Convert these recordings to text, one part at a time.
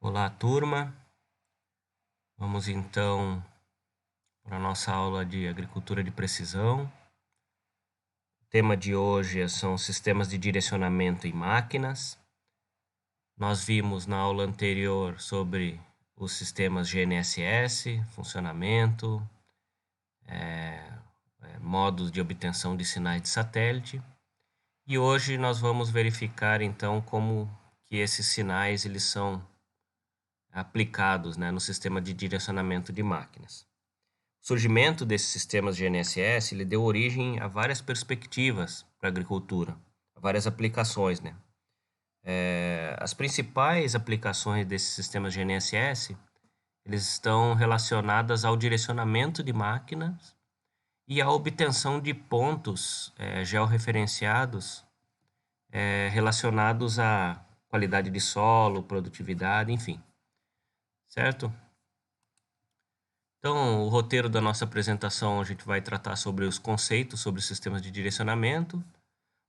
Olá, turma. Vamos então para a nossa aula de agricultura de precisão. O tema de hoje são sistemas de direcionamento em máquinas. Nós vimos na aula anterior sobre os sistemas GNSS, funcionamento, modos de obtenção de sinais de satélite. E hoje nós vamos verificar então como que esses sinais eles são aplicados, no sistema de direcionamento de máquinas. O surgimento desses sistemas GNSS ele deu origem a várias perspectivas para a agricultura, a várias aplicações, as principais aplicações desses sistemas GNSS eles estão relacionadas ao direcionamento de máquinas e à obtenção de pontos georreferenciados relacionados à qualidade de solo, produtividade, enfim, certo? Então, o roteiro da nossa apresentação, a gente vai tratar sobre os conceitos sobre sistemas de direcionamento.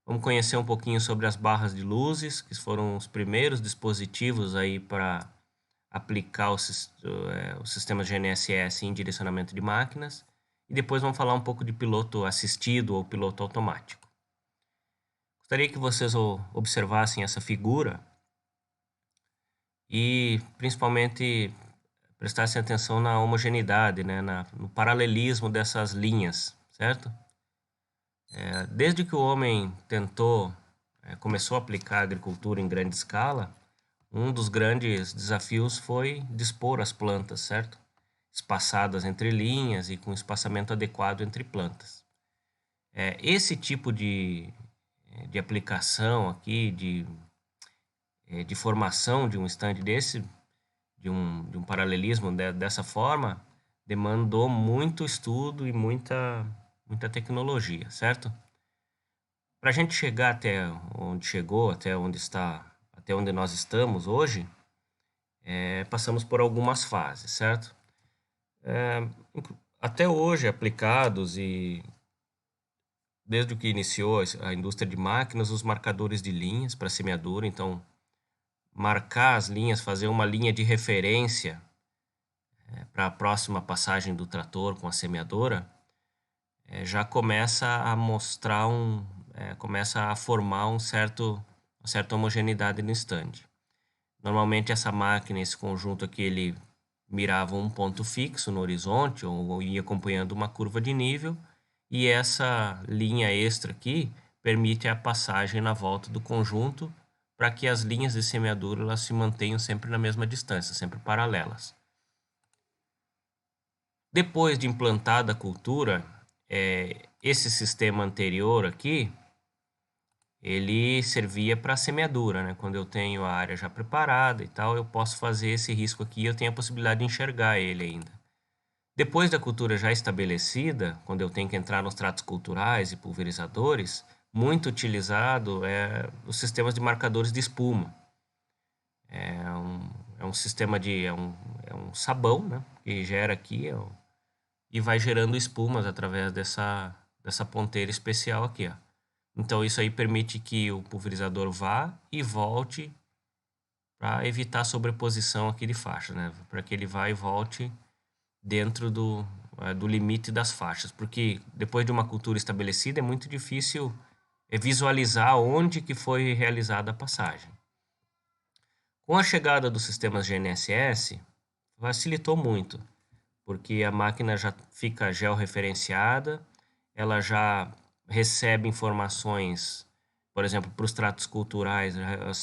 Vamos conhecer um pouquinho sobre as barras de luzes, que foram os primeiros dispositivos aí para aplicar o sistema GNSS em direcionamento de máquinas. E depois vamos falar um pouco de piloto assistido ou piloto automático. Gostaria que vocês observassem essa figura e principalmente prestassem atenção na homogeneidade, no paralelismo dessas linhas, certo? Desde que o homem começou a aplicar a agricultura em grande escala, um dos grandes desafios foi dispor as plantas, certo? Espaçadas entre linhas e com espaçamento adequado entre plantas. Esse tipo de aplicação aqui, de formação de um estande desse, de um paralelismo dessa forma, demandou muito estudo e muita tecnologia, certo? Para a gente chegar até onde chegou, até onde nós estamos hoje, passamos por algumas fases, certo? Até hoje aplicados e desde que iniciou a indústria de máquinas, os marcadores de linhas para semeadura, então marcar as linhas, fazer uma linha de referência para a próxima passagem do trator com a semeadora, já começa a mostrar começa a formar uma certa homogeneidade no stand. Normalmente essa máquina, esse conjunto aqui, ele mirava um ponto fixo no horizonte ou ia acompanhando uma curva de nível, e essa linha extra aqui permite a passagem na volta do conjunto para que as linhas de semeadura elas se mantenham sempre na mesma distância, sempre paralelas. Depois de implantada a cultura, esse sistema anterior aqui, ele servia para semeadura, Quando eu tenho a área já preparada e tal, eu posso fazer esse risco aqui, eu tenho a possibilidade de enxergar ele ainda. Depois da cultura já estabelecida, quando eu tenho que entrar nos tratos culturais e pulverizadores, muito utilizado os sistemas de marcadores de espuma. É um sistema é um sabão, que gera aqui e vai gerando espumas através dessa ponteira especial aqui, ó. Então isso aí permite que o pulverizador vá e volte para evitar a sobreposição aqui de faixas, Para que ele vá e volte dentro do limite das faixas, porque depois de uma cultura estabelecida é muito difícil visualizar onde que foi realizada a passagem. Com a chegada dos sistemas GNSS, facilitou muito, porque a máquina já fica georreferenciada, ela já recebe informações, por exemplo, para os tratos culturais,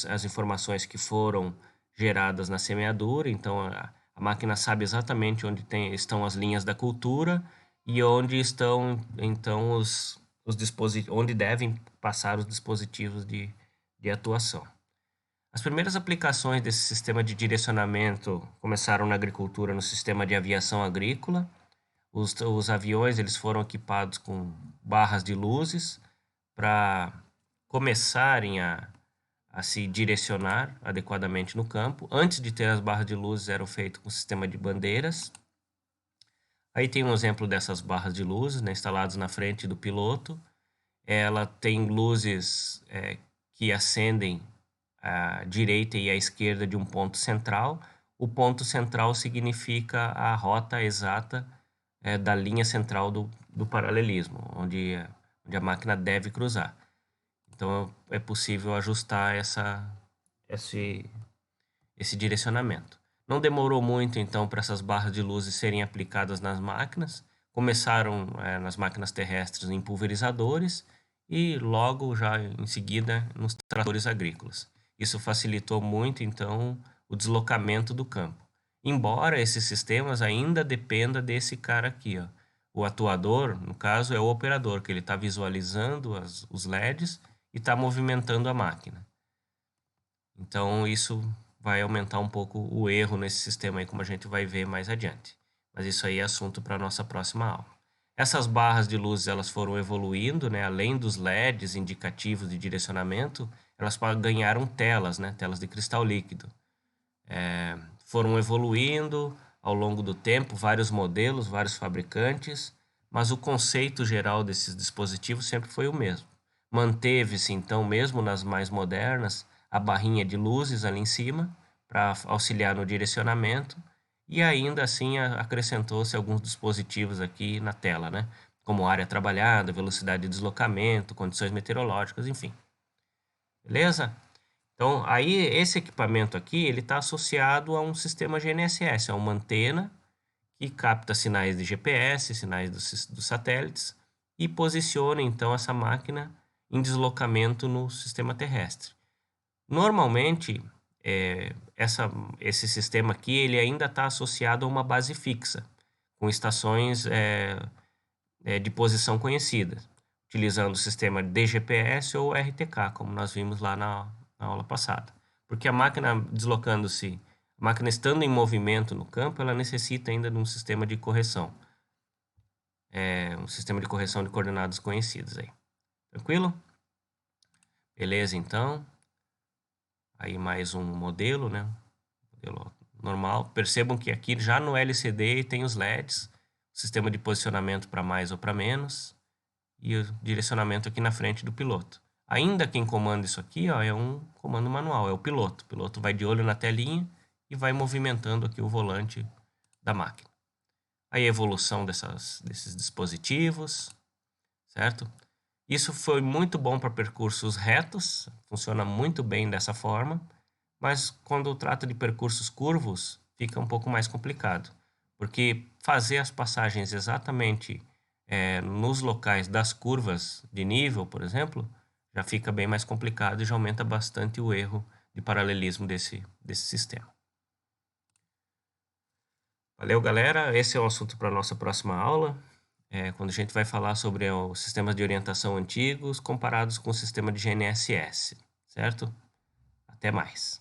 as informações que foram geradas na semeadura, então a máquina sabe exatamente onde estão as linhas da cultura e onde estão então os dispositivos, onde devem passar os dispositivos de atuação. As primeiras aplicações desse sistema de direcionamento começaram na agricultura, no sistema de aviação agrícola. Os aviões eles foram equipados com barras de luzes para começarem a se direcionar adequadamente no campo. Antes de ter as barras de luzes, eram feitos com sistema de bandeiras. Aí tem um exemplo dessas barras de luzes, instaladas na frente do piloto. Ela tem luzes que acendem à direita e à esquerda de um ponto central, o ponto central significa a rota exata da linha central do paralelismo, onde a máquina deve cruzar. Então é possível ajustar esse direcionamento. Não demorou muito então para essas barras de luzes serem aplicadas nas máquinas. Começaram nas máquinas terrestres em pulverizadores e logo já em seguida nos tratores agrícolas. Isso facilitou muito então o deslocamento do campo. Embora esses sistemas ainda dependa desse cara aqui, ó. O atuador, no caso, é o operador, que ele está visualizando os LEDs e está movimentando a máquina. Então isso vai aumentar um pouco o erro nesse sistema aí, como a gente vai ver mais adiante. Mas isso aí é assunto para a nossa próxima aula. Essas barras de luz, elas foram evoluindo, né? Além dos LEDs indicativos de direcionamento, elas ganharam telas, né? Telas de cristal líquido. Foram evoluindo ao longo do tempo, vários modelos, vários fabricantes, mas o conceito geral desses dispositivos sempre foi o mesmo. Manteve-se, então, mesmo nas mais modernas, a barrinha de luzes ali em cima para auxiliar no direcionamento e ainda assim acrescentou-se alguns dispositivos aqui na tela, né? Como área trabalhada, velocidade de deslocamento, condições meteorológicas, enfim. Beleza? Então, aí esse equipamento aqui, ele está associado a um sistema GNSS, a uma antena que capta sinais de GPS, sinais dos satélites e posiciona então essa máquina em deslocamento no sistema terrestre. Normalmente, esse sistema aqui ele ainda está associado a uma base fixa, com estações de posição conhecidas, utilizando o sistema DGPS ou RTK, como nós vimos lá na aula passada. Porque a máquina deslocando-se, a máquina estando em movimento no campo, ela necessita ainda de um sistema de correção. Um sistema de correção de coordenadas conhecidas aí. Tranquilo? Beleza, então. Aí mais um modelo, né? Modelo normal. Percebam que aqui já no LCD tem os LEDs, sistema de posicionamento para mais ou para menos e o direcionamento aqui na frente do piloto. Ainda quem comanda isso aqui, ó, é um comando manual, é o piloto. O piloto vai de olho na telinha e vai movimentando aqui o volante da máquina. Aí a evolução desses dispositivos, certo? Isso foi muito bom para percursos retos, funciona muito bem dessa forma, mas quando trata de percursos curvos, fica um pouco mais complicado, porque fazer as passagens exatamente nos locais das curvas de nível, por exemplo, já fica bem mais complicado e já aumenta bastante o erro de paralelismo desse sistema. Valeu, galera. Esse é o assunto para a nossa próxima aula, quando a gente vai falar sobre os sistemas de orientação antigos comparados com o sistema de GNSS, certo? Até mais.